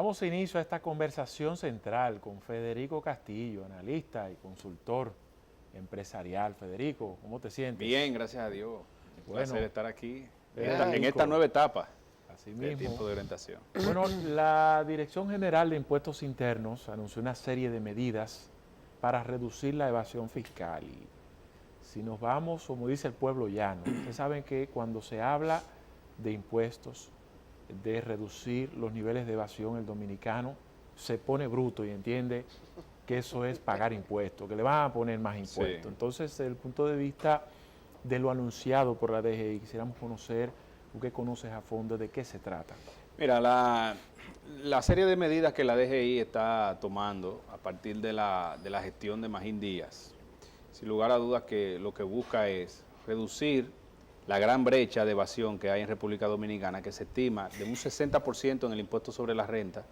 Damos inicio a esta conversación central con Federico Castillo, analista y consultor empresarial. Federico, ¿cómo te sientes? Bien, gracias a Dios. Un placer estar aquí en Federico, esta nueva etapa así del mismo. tiempo de orientación. Bueno, la Dirección General de Impuestos Internos anunció una serie de medidas para reducir la evasión fiscal. Y si nos vamos, como dice el pueblo llano, ustedes saben que cuando se habla de impuestos, de reducir los niveles de evasión, el dominicano se pone bruto y entiende que eso es pagar impuestos, que le van a poner más impuestos. Sí. Entonces, desde el punto de vista de lo anunciado por la DGI, quisiéramos conocer, tú que conoces a fondo, de qué se trata. Mira, la serie de medidas que la DGI está tomando a partir de la gestión de Magín Díaz, sin lugar a dudas que lo que busca es reducir la gran brecha de evasión que hay en República Dominicana, que se estima de un 60% en el impuesto sobre la renta,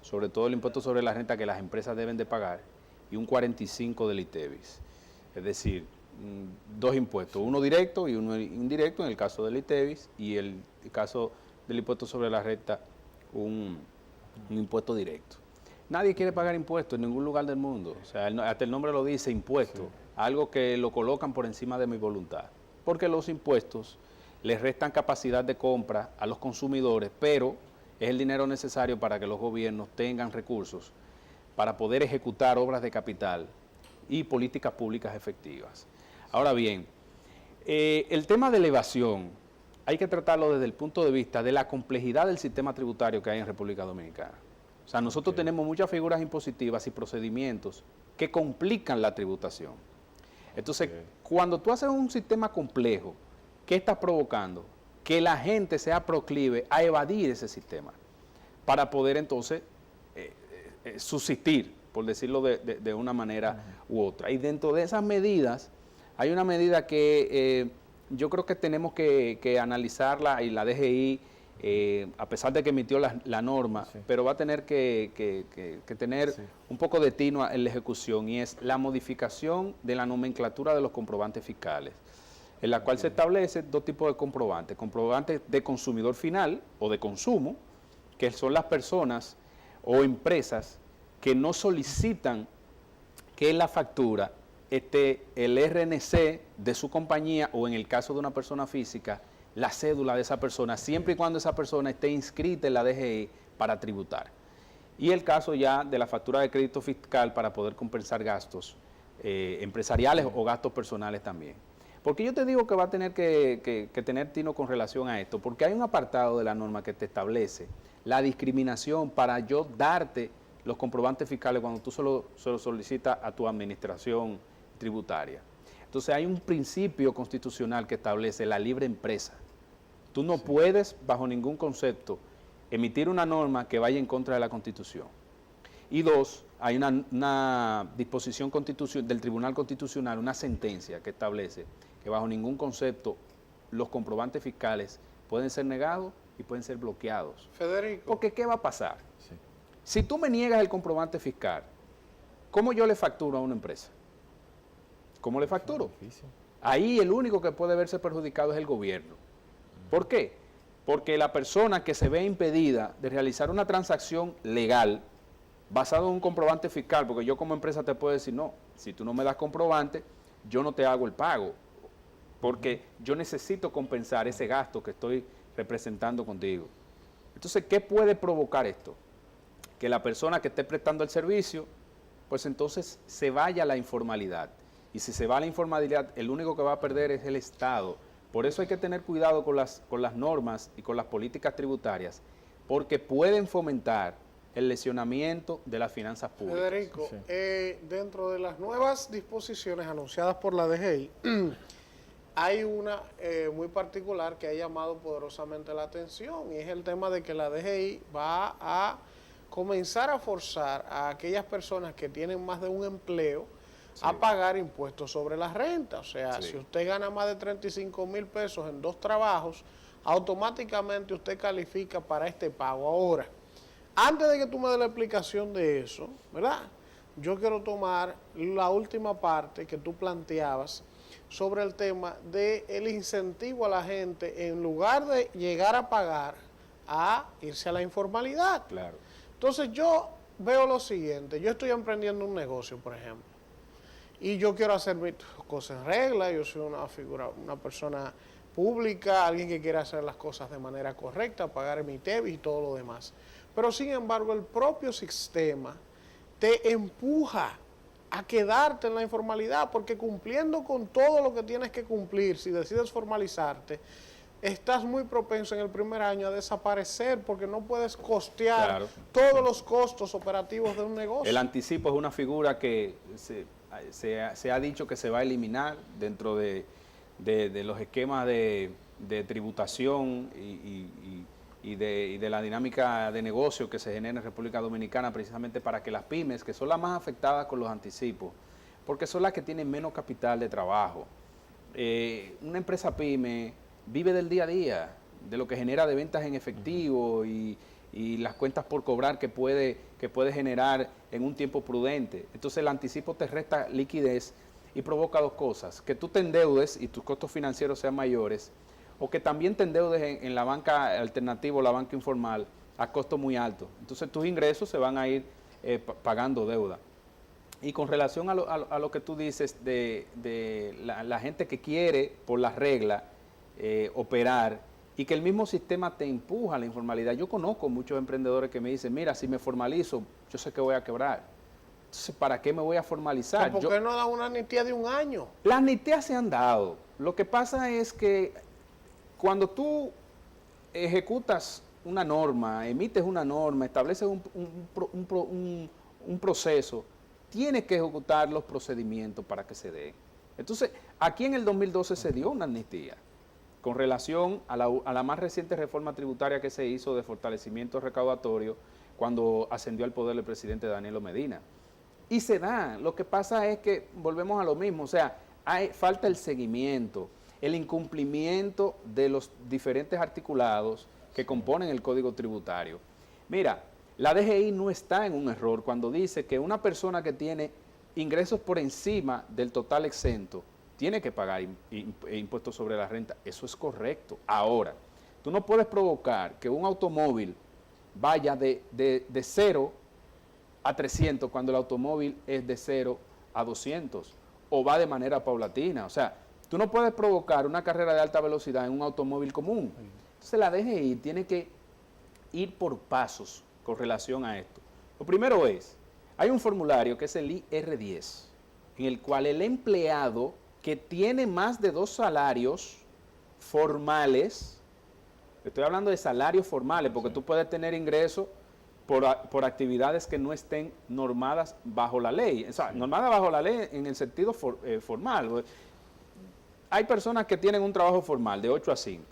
sobre todo el impuesto sobre la renta que las empresas deben de pagar, y un 45% del ITEVIS. Es decir, dos impuestos, uno directo y uno indirecto en el caso del ITEVIS, y el caso del impuesto sobre la renta, un impuesto directo. Nadie quiere pagar impuestos en ningún lugar del mundo, o sea, hasta el nombre lo dice, impuesto, algo que lo colocan por encima de mi voluntad, porque los impuestos les restan capacidad de compra a los consumidores, pero es el dinero necesario para que los gobiernos tengan recursos para poder ejecutar obras de capital y políticas públicas efectivas. Ahora bien, el tema de la evasión hay que tratarlo desde el punto de vista de la complejidad del sistema tributario que hay en República Dominicana. O sea, nosotros tenemos muchas figuras impositivas y procedimientos que complican la tributación. Entonces, cuando tú haces un sistema complejo, ¿qué estás provocando? Que la gente sea proclive a evadir ese sistema para poder entonces subsistir, por decirlo de una manera u otra. Y dentro de esas medidas, hay una medida que yo creo que tenemos que analizarla, y la DGI, a pesar de que emitió la norma, pero va a tener que tener un poco de tino en la ejecución, y es la modificación de la nomenclatura de los comprobantes fiscales, en la cual se establece dos tipos de comprobantes: comprobantes de consumidor final o de consumo, que son las personas o empresas que no solicitan que en la factura esté el RNC de su compañía, o en el caso de una persona física, la cédula de esa persona, siempre y cuando esa persona esté inscrita en la DGI para tributar. Y el caso ya de la factura de crédito fiscal para poder compensar gastos empresariales o gastos personales también. Porque yo te digo que va a tener que tener tino con relación a esto, porque hay un apartado de la norma que te establece la discriminación para yo darte los comprobantes fiscales cuando tú se lo solicitas a tu administración tributaria. Entonces hay un principio constitucional que establece la libre empresa. Tú no puedes, bajo ningún concepto, emitir una norma que vaya en contra de la Constitución. Y dos, hay una disposición del Tribunal Constitucional, una sentencia que establece que bajo ningún concepto los comprobantes fiscales pueden ser negados y pueden ser bloqueados. Federico. Porque ¿qué va a pasar? Si tú me niegas el comprobante fiscal, ¿cómo yo le facturo a una empresa? ¿Cómo le facturo? Ahí el único que puede verse perjudicado es el gobierno. ¿Por qué? Porque la persona que se ve impedida de realizar una transacción legal basado en un comprobante fiscal, porque yo como empresa te puedo decir, no, si tú no me das comprobante, yo no te hago el pago, porque yo necesito compensar ese gasto que estoy representando contigo. Entonces, ¿qué puede provocar esto? Que la persona que esté prestando el servicio, pues entonces se vaya a la informalidad. Y si se va a la informalidad, el único que va a perder es el Estado. Por eso hay que tener cuidado con las normas y con las políticas tributarias, porque pueden fomentar el lesionamiento de las finanzas públicas. Federico, dentro de las nuevas disposiciones anunciadas por la DGI, hay una muy particular que ha llamado poderosamente la atención, y es el tema de que la DGI va a comenzar a forzar a aquellas personas que tienen más de un empleo a pagar impuestos sobre la renta. O sea, si usted gana más de 35,000 pesos en 2 trabajos, automáticamente usted califica para este pago. Ahora, antes de que tú me des la explicación de eso, ¿verdad? Yo quiero tomar la última parte que tú planteabas sobre el tema del incentivo a la gente, en lugar de llegar a pagar, a irse a la informalidad. Claro. Entonces yo veo lo siguiente, yo estoy emprendiendo un negocio, por ejemplo, y yo quiero hacer mis cosas en regla, yo soy una figura, una persona pública, alguien que quiere hacer las cosas de manera correcta, pagar mi TEBI y todo lo demás. Pero sin embargo, el propio sistema te empuja a quedarte en la informalidad, porque cumpliendo con todo lo que tienes que cumplir, si decides formalizarte, estás muy propenso en el primer año a desaparecer porque no puedes costear todos los costos operativos de un negocio. El anticipo es una figura que se ha dicho que se va a eliminar dentro de los esquemas de tributación y de la dinámica de negocio que se genera en República Dominicana, precisamente para que las pymes, que son las más afectadas con los anticipos, porque son las que tienen menos capital de trabajo. Una empresa pyme vive del día a día, de lo que genera de ventas en efectivo y las cuentas por cobrar que puede generar en un tiempo prudente. Entonces el anticipo te resta liquidez y provoca dos cosas: que tú te endeudes y tus costos financieros sean mayores, o que también te endeudes en la banca alternativa o la banca informal a costo muy alto. Entonces tus ingresos se van a ir pagando deuda. Y con relación a lo que tú dices de la gente que quiere, por las reglas, operar, y que el mismo sistema te empuja a la informalidad. Yo conozco muchos emprendedores que me dicen, mira, si me formalizo, yo sé que voy a quebrar. Entonces, ¿para qué me voy a formalizar? ¿Por qué no da una amnistía de un año? Las amnistías se han dado. Lo que pasa es que cuando tú ejecutas una norma, emites una norma, estableces un proceso, tienes que ejecutar los procedimientos para que se den. Entonces, aquí en el 2012 se dio una amnistía con relación a la más reciente reforma tributaria que se hizo de fortalecimiento recaudatorio cuando ascendió al poder el presidente Danilo Medina. Y se da. Lo que pasa es que volvemos a lo mismo, o sea, falta el seguimiento, el incumplimiento de los diferentes articulados que componen el Código Tributario. Mira, la DGI no está en un error cuando dice que una persona que tiene ingresos por encima del total exento tiene que pagar impuestos sobre la renta. Eso es correcto. Ahora, tú no puedes provocar que un automóvil vaya de 0 a 300 cuando el automóvil es de 0 a 200 o va de manera paulatina. O sea, tú no puedes provocar una carrera de alta velocidad en un automóvil común. Entonces la DGI tiene que ir por pasos con relación a esto. Lo primero es, hay un formulario que es el IR10, en el cual el empleado que tiene más de 2 salarios formales, estoy hablando de salarios formales, porque tú puedes tener ingresos por actividades que no estén normadas bajo la ley. O sea, normadas bajo la ley en el sentido formal. Hay personas que tienen un trabajo formal de 8 a 5.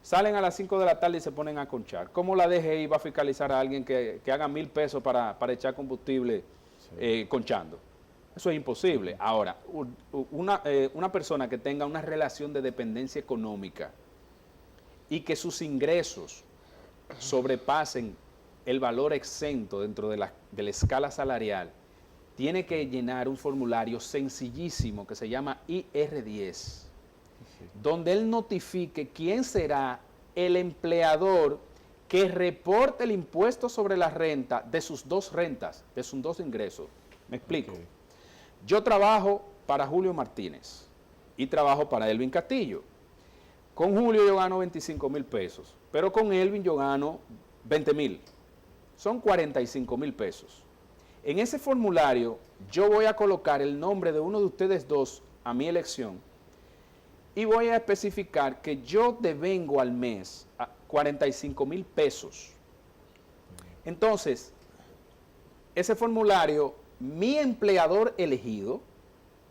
Salen a las 5 de la tarde y se ponen a conchar. ¿Cómo la DGI va a fiscalizar a alguien que haga 1,000 pesos para echar combustible conchando? Eso es imposible. Ahora, una persona que tenga una relación de dependencia económica y que sus ingresos sobrepasen el valor exento dentro de la escala salarial, tiene que llenar un formulario sencillísimo que se llama IR10, donde él notifique quién será el empleador que reporte el impuesto sobre la renta de sus 2 rentas, de sus 2 ingresos. ¿Me explico? Okay. Yo trabajo para Julio Martínez y trabajo para Elvin Castillo. Con Julio yo gano 25,000 pesos, pero con Elvin yo gano 20,000. Son 45,000 pesos. En ese formulario yo voy a colocar el nombre de uno de ustedes dos a mi elección y voy a especificar que yo devengo al mes a 45,000 pesos. Entonces, ese formulario, mi empleador elegido,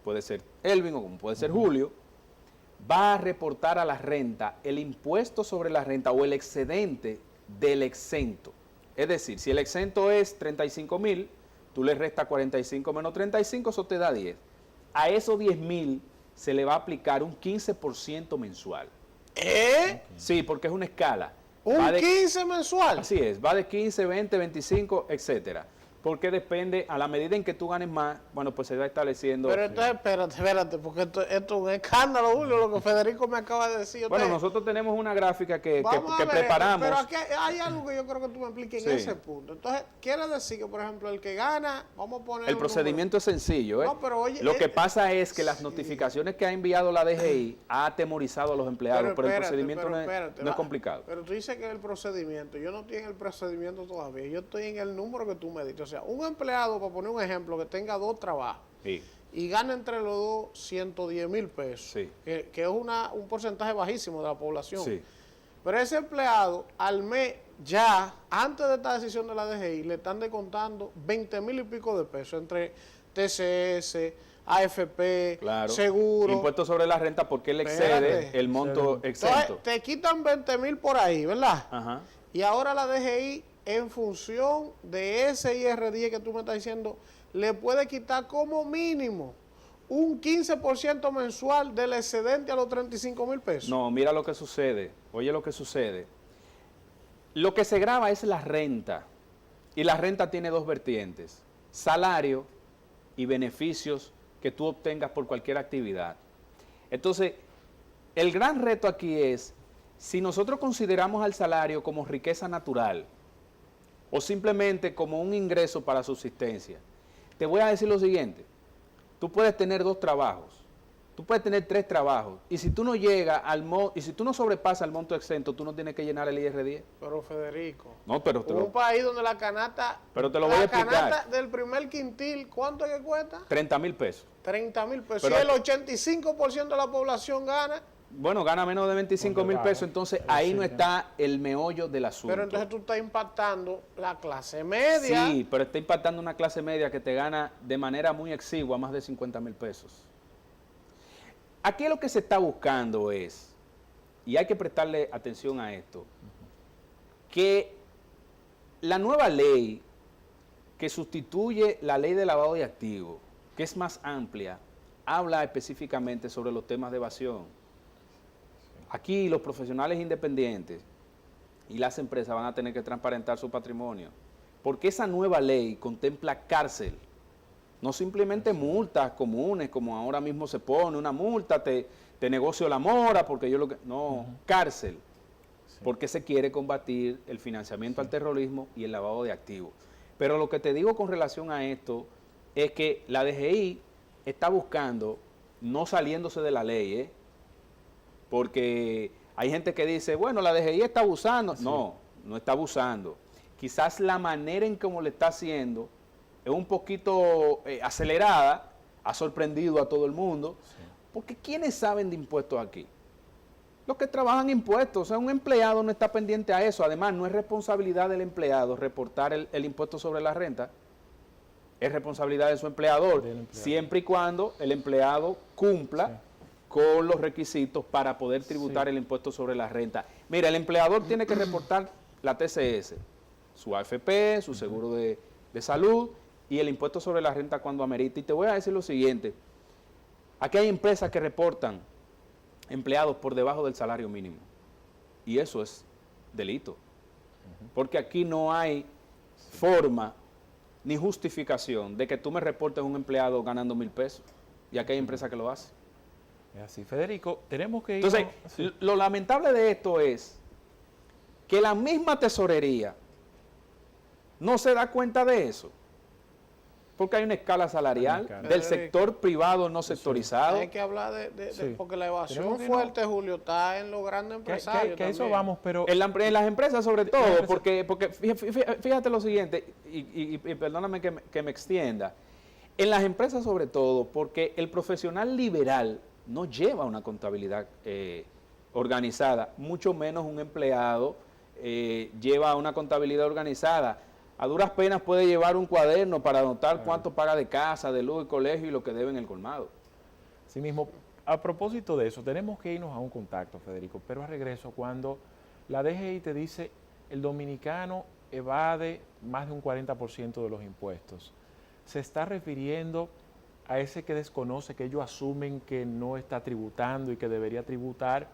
puede ser Elvin o como puede ser Julio, va a reportar a la renta el impuesto sobre la renta o el excedente del exento. Es decir, si el exento es 35,000, tú le restas 45 menos 35, eso te da 10. A esos 10,000 se le va a aplicar un 15% mensual. Sí, porque es una escala. ¿Un 15 mensual? Así es, va de 15, 20, 25, etcétera. porque depende, a la medida en que tú ganes más, bueno, pues se va estableciendo. Pero entonces, espérate, porque esto es un escándalo, Julio, lo que Federico me acaba de decir. Bueno, Entonces, nosotros tenemos una gráfica que vamos a ver, preparamos. pero aquí hay algo que yo creo que tú me expliques en ese punto. Entonces, quiere decir que, por ejemplo, el que gana, vamos a poner El procedimiento es sencillo. No, pero oye, lo que pasa es que las notificaciones que ha enviado la DGI ha atemorizado a los empleados, pero el procedimiento no es complicado. Pero tú dices que el procedimiento, yo no estoy en el procedimiento todavía, yo estoy en el número que tú me diste. O sea, un empleado, para poner un ejemplo, que tenga 2 trabajos Sí. y gana entre los dos 110,000 pesos, Sí. que es un porcentaje bajísimo de la población. Sí. Pero ese empleado, al mes, ya, antes de esta decisión de la DGI, le están descontando 20,000 y pico de pesos entre TCS, AFP, Claro. seguro. Impuesto sobre la renta porque él excede Espérate. el monto exento. Entonces, te quitan 20,000 por ahí, ¿verdad? Ajá. Y ahora la DGI, en función de ese IR10 que tú me estás diciendo, le puede quitar como mínimo un 15% mensual del excedente a los 35,000 pesos. No, mira lo que sucede. Oye lo que sucede. Lo que se grava es la renta. Y la renta tiene 2 vertientes. Salario y beneficios que tú obtengas por cualquier actividad. Entonces, el gran reto aquí es, si nosotros consideramos al salario como riqueza natural o simplemente como un ingreso para subsistencia, te voy a decir lo siguiente. Tú puedes tener 2 trabajos. Tú puedes tener 3 trabajos y si tú no llegas y si tú no sobrepasas el monto exento, tú no tienes que llenar el IR10. Pero Federico, No, pero un país donde la canasta, pero te lo voy a explicar. La canasta del primer quintil, ¿cuánto es que cuesta? 30,000 pesos. 30,000 pesos. Pero Y el 85% de la población gana. Bueno, gana menos de 25,000 pesos, entonces ahí no está el meollo del asunto. Pero entonces tú estás impactando la clase media. Sí, pero está impactando una clase media que te gana de manera muy exigua más de 50,000 pesos. Aquí lo que se está buscando es, y hay que prestarle atención a esto, que la nueva ley que sustituye la ley de lavado de activos, que es más amplia, habla específicamente sobre los temas de evasión. Aquí los profesionales independientes y las empresas van a tener que transparentar su patrimonio, porque esa nueva ley contempla cárcel, no simplemente multas comunes, como ahora mismo se pone, una multa, te negocio la mora, porque yo lo que... No, cárcel, porque se quiere combatir el financiamiento al terrorismo y el lavado de activos. Pero lo que te digo con relación a esto es que la DGI está buscando, no saliéndose de la ley, porque hay gente que dice, bueno, la DGI está abusando. Sí. No, no está abusando. Quizás la manera en cómo le está haciendo es un poquito acelerada, ha sorprendido a todo el mundo, sí. Porque ¿quiénes saben de impuestos aquí? Los que trabajan impuestos, o sea, un empleado no está pendiente a eso. Además, no es responsabilidad del empleado reportar el impuesto sobre la renta, es responsabilidad de su empleador, siempre y cuando el empleado cumpla sí. con los requisitos para poder tributar sí. el impuesto sobre la renta. Mira, el empleador tiene que reportar la TCS, su AFP, su seguro de salud y el impuesto sobre la renta cuando amerite. Y te voy a decir lo siguiente, aquí hay empresas que reportan empleados por debajo del salario mínimo y eso es delito, porque aquí no hay forma ni justificación de que tú me reportes un empleado ganando 1,000 pesos y aquí hay empresas que lo hacen. Es así, Federico, tenemos que ir... Entonces, sí. Lo lamentable de esto es que la misma tesorería no se da cuenta de eso, porque hay una escala salarial del sector privado no sectorizado. Hay que hablar de porque la evasión fuerte, Julio, está en los grandes empresarios. Que eso vamos, pero... En las empresas sobre todo, porque fíjate lo siguiente, y perdóname que me extienda, en las empresas sobre todo, porque el profesional liberal no lleva una contabilidad organizada, mucho menos un empleado lleva una contabilidad organizada. A duras penas puede llevar un cuaderno para anotar cuánto paga de casa, de luz, de colegio y lo que debe en el colmado. Así mismo, a propósito de eso, tenemos que irnos a un contacto, Federico, pero a regreso, cuando la DGI te dice el dominicano evade más de un 40% de los impuestos, ¿se está refiriendo a ese que desconoce, que ellos asumen que no está tributando y que debería tributar,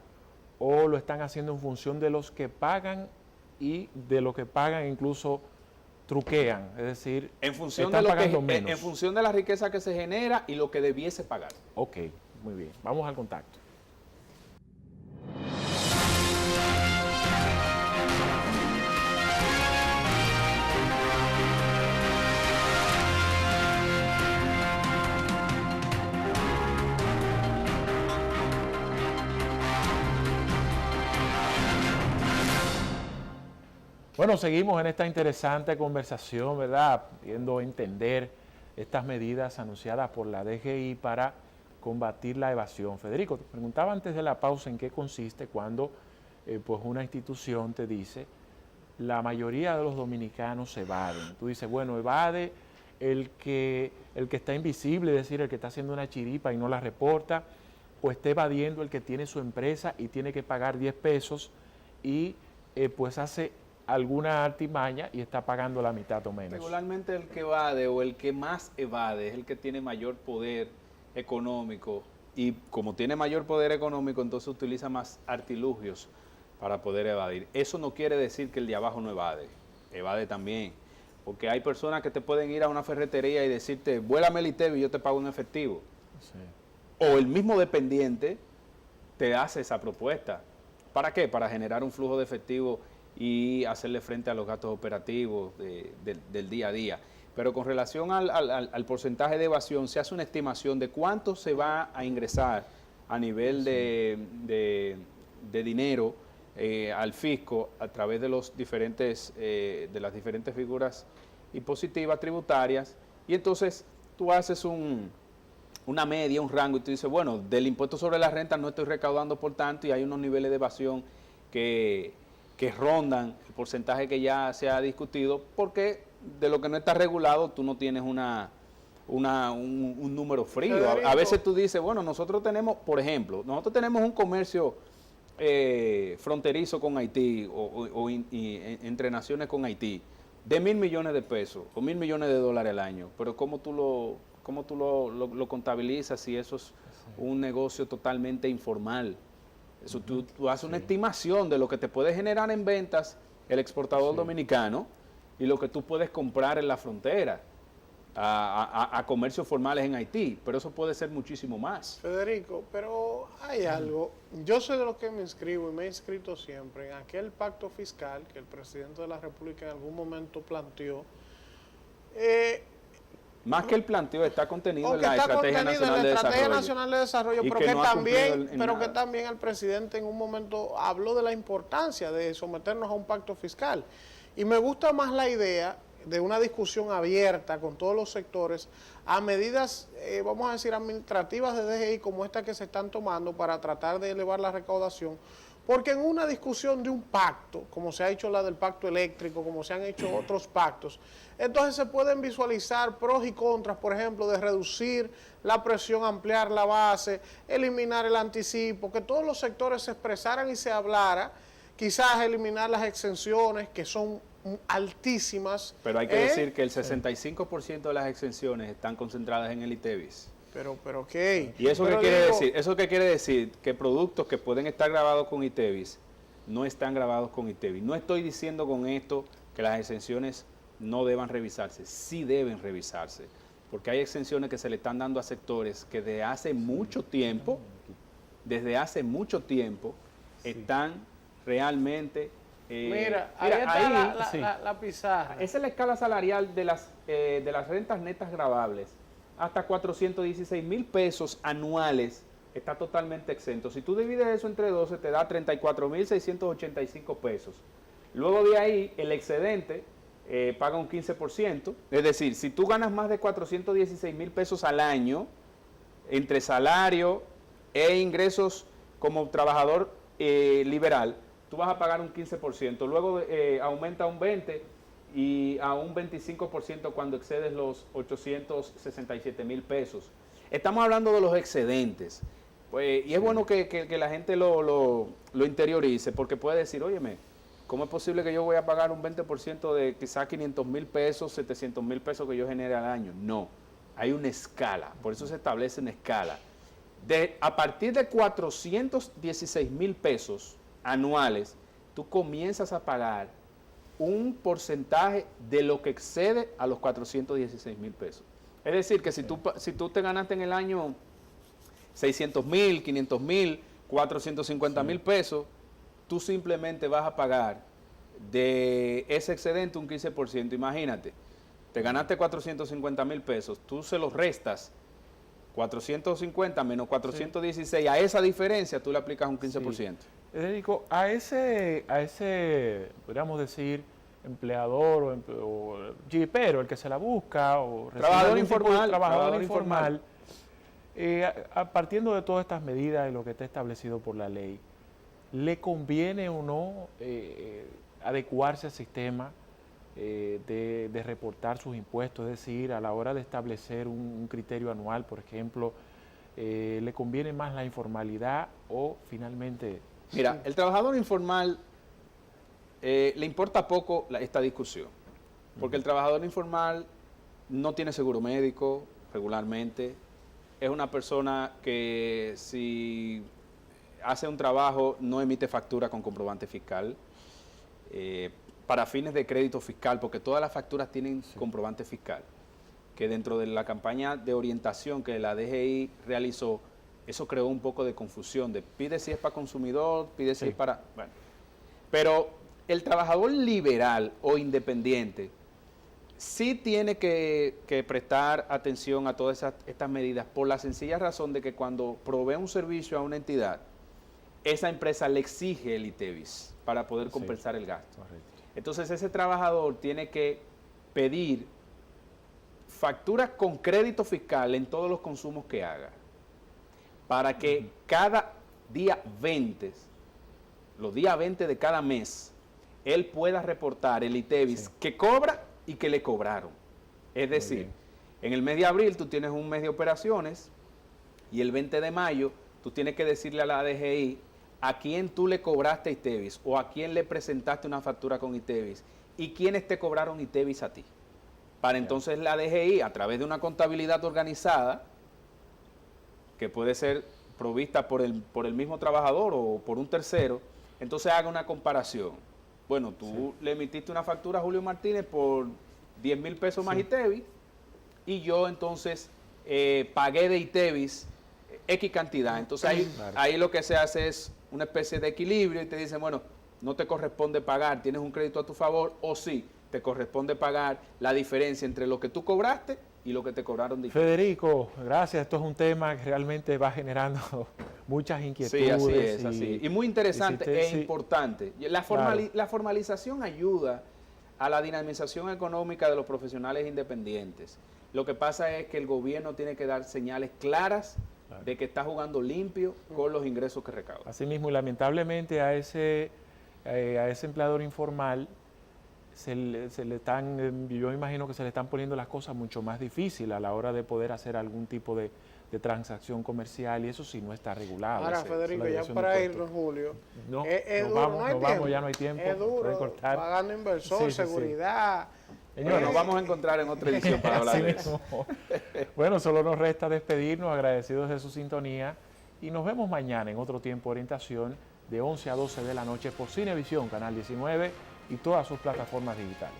o lo están haciendo en función de los que pagan y de lo que pagan incluso truquean, es decir, en función están de lo pagando que, menos. en función de la riqueza que se genera y lo que debiese pagar. Ok, muy bien. Vamos al contacto. Bueno, seguimos en esta interesante conversación, ¿verdad? Viendo entender estas medidas anunciadas por la DGI para combatir la evasión. Federico, te preguntaba antes de la pausa en qué consiste cuando pues una institución te dice la mayoría de los dominicanos evaden. Tú dices, bueno, evade el que está invisible, es decir, el que está haciendo una chiripa y no la reporta, o está evadiendo el que tiene su empresa y tiene que pagar 10 pesos y pues hace alguna artimaña y está pagando la mitad o menos. Regularmente el que evade o el que más evade es el que tiene mayor poder económico y como tiene mayor poder económico entonces utiliza más artilugios para poder evadir. Eso no quiere decir que el de abajo no evade, evade también, porque hay personas que te pueden ir a una ferretería y decirte, vuélame el ITEVIS y yo te pago en efectivo. Sí. O el mismo dependiente te hace esa propuesta. ¿Para qué? Para generar un flujo de efectivo y hacerle frente a los gastos operativos del día a día. Pero con relación al porcentaje de evasión, se hace una estimación de cuánto se va a ingresar a nivel de dinero al fisco a través de las diferentes figuras impositivas, tributarias, y entonces tú haces una media, un rango, y tú dices, bueno, del impuesto sobre la renta no estoy recaudando por tanto, y hay unos niveles de evasión que rondan el porcentaje que ya se ha discutido, porque de lo que no está regulado tú no tienes un número frío. A veces tú dices, bueno, nosotros tenemos, por ejemplo, nosotros tenemos un comercio fronterizo con Haití y entre naciones con Haití de 1.000 millones de pesos o 1.000 millones de dólares al año, pero ¿cómo tú lo contabilizas si eso es un negocio totalmente informal? Eso tú haces una estimación de lo que te puede generar en ventas el exportador dominicano y lo que tú puedes comprar en la frontera a comercios formales en Haití, pero eso puede ser muchísimo más. Federico, pero hay algo, yo soy de los que me inscribo y me he inscrito siempre en aquel pacto fiscal que el presidente de la República en algún momento planteó. Más que el planteo está contenido en la Estrategia Nacional de Desarrollo. Pero que también el presidente en un momento habló de la importancia de someternos a un pacto fiscal. Y me gusta más la idea de una discusión abierta con todos los sectores a medidas, vamos a decir, administrativas de DGI como esta que se están tomando para tratar de elevar la recaudación. Porque en una discusión de un pacto, como se ha hecho la del pacto eléctrico, como se han hecho otros pactos, entonces se pueden visualizar pros y contras, por ejemplo, de reducir la presión, ampliar la base, eliminar el anticipo, que todos los sectores se expresaran y se hablara, quizás eliminar las exenciones, que son altísimas. Pero hay que decir que el 65% de las exenciones están concentradas en el ITEVIS. Pero ¿qué? ¿Y eso qué quiere decir? Eso qué quiere decir que productos que pueden estar grabados con ITEVIS no están grabados con ITEVIS. No estoy diciendo con esto que las exenciones no deban revisarse, sí deben revisarse, porque hay exenciones que se le están dando a sectores que desde hace mucho tiempo están realmente... Mira, ahí está la pizarra. Esa es la escala salarial de las rentas netas gravables. Hasta 416,000 pesos anuales está totalmente exento. Si tú divides eso entre 12, te da 34,685 pesos. Luego de ahí, el excedente paga un 15%. Es decir, si tú ganas más de 416,000 pesos al año, entre salario e ingresos como trabajador liberal, tú vas a pagar un 15%. Luego aumenta un 20% y a un 25% cuando excedes los 867,000 pesos. Estamos hablando de los excedentes. Pues, y es bueno que la gente lo interiorice, porque puede decir, óyeme, ¿cómo es posible que yo voy a pagar un 20% de quizás 500,000 pesos, 700,000 pesos que yo genere al año? No, hay una escala, por eso se establece una escala. A partir de 416,000 pesos anuales, tú comienzas a pagar un porcentaje de lo que excede a los 416,000 pesos. Es decir, que si tú te ganaste en el año 600,000, 500,000, 450,000 pesos, tú simplemente vas a pagar de ese excedente un 15%. Imagínate, te ganaste 450,000 pesos, tú se los restas 450 menos 416, a esa diferencia tú le aplicas un 15%. Sí. Federico, a ese, podríamos decir, empleador o jipero, el que se la busca, o trabajador informal, trabajador informal, partiendo de todas estas medidas y lo que está establecido por la ley, ¿le conviene o no adecuarse al sistema de reportar sus impuestos? Es decir, a la hora de establecer un criterio anual, por ejemplo, ¿le conviene más la informalidad o finalmente...? Mira, el trabajador informal le importa poco esta discusión, porque el trabajador informal no tiene seguro médico regularmente, es una persona que si hace un trabajo no emite factura con comprobante fiscal, para fines de crédito fiscal, porque todas las facturas tienen comprobante fiscal, que dentro de la campaña de orientación que la DGI realizó, eso creó un poco de confusión, de pide si es para consumidor, pide si es para... Bueno, pero el trabajador liberal o independiente sí tiene que prestar atención a todas estas medidas por la sencilla razón de que cuando provee un servicio a una entidad, esa empresa le exige el ITEVIS para poder compensar el gasto. Correcto. Entonces ese trabajador tiene que pedir facturas con crédito fiscal en todos los consumos que haga, para que cada día 20, los días 20 de cada mes, él pueda reportar el ITEVIS que cobra y que le cobraron. Es decir, en el mes de abril tú tienes un mes de operaciones y el 20 de mayo tú tienes que decirle a la DGI a quién tú le cobraste ITEVIS o a quién le presentaste una factura con ITEVIS y quiénes te cobraron ITEVIS a ti. Para entonces la DGI, a través de una contabilidad organizada, que puede ser provista por el mismo trabajador o por un tercero, entonces haga una comparación. Bueno, tú le emitiste una factura a Julio Martínez por 10,000 pesos más ITEVIS y yo entonces pagué de ITEVIS X cantidad. Entonces ahí lo que se hace es una especie de equilibrio y te dicen, bueno, no te corresponde pagar, tienes un crédito a tu favor, o sí, te corresponde pagar la diferencia entre lo que tú cobraste y lo que te cobraron de ITEVIS. Federico, gracias. Esto es un tema que realmente va generando muchas inquietudes. Sí, así es, así. Y muy interesante e importante. La formalización ayuda a la dinamización económica de los profesionales independientes. Lo que pasa es que el gobierno tiene que dar señales claras de que está jugando limpio con los ingresos que recauda. Asimismo, y lamentablemente a ese empleador informal se le están, yo imagino que se le están poniendo las cosas mucho más difíciles a la hora de poder hacer algún tipo de transacción comercial, y eso sí no está regulado. Ahora, Federico, ya para irnos, Julio, es duro, nos vamos, ya no hay tiempo. Es duro, pagando inversor, seguridad. Señor, nos vamos a encontrar en otra edición para hablar de eso. Bueno, solo nos resta despedirnos, agradecidos de su sintonía, y nos vemos mañana en otro tiempo de orientación de 11 a 12 de la noche por Cinevisión, Canal 19 y todas sus plataformas digitales.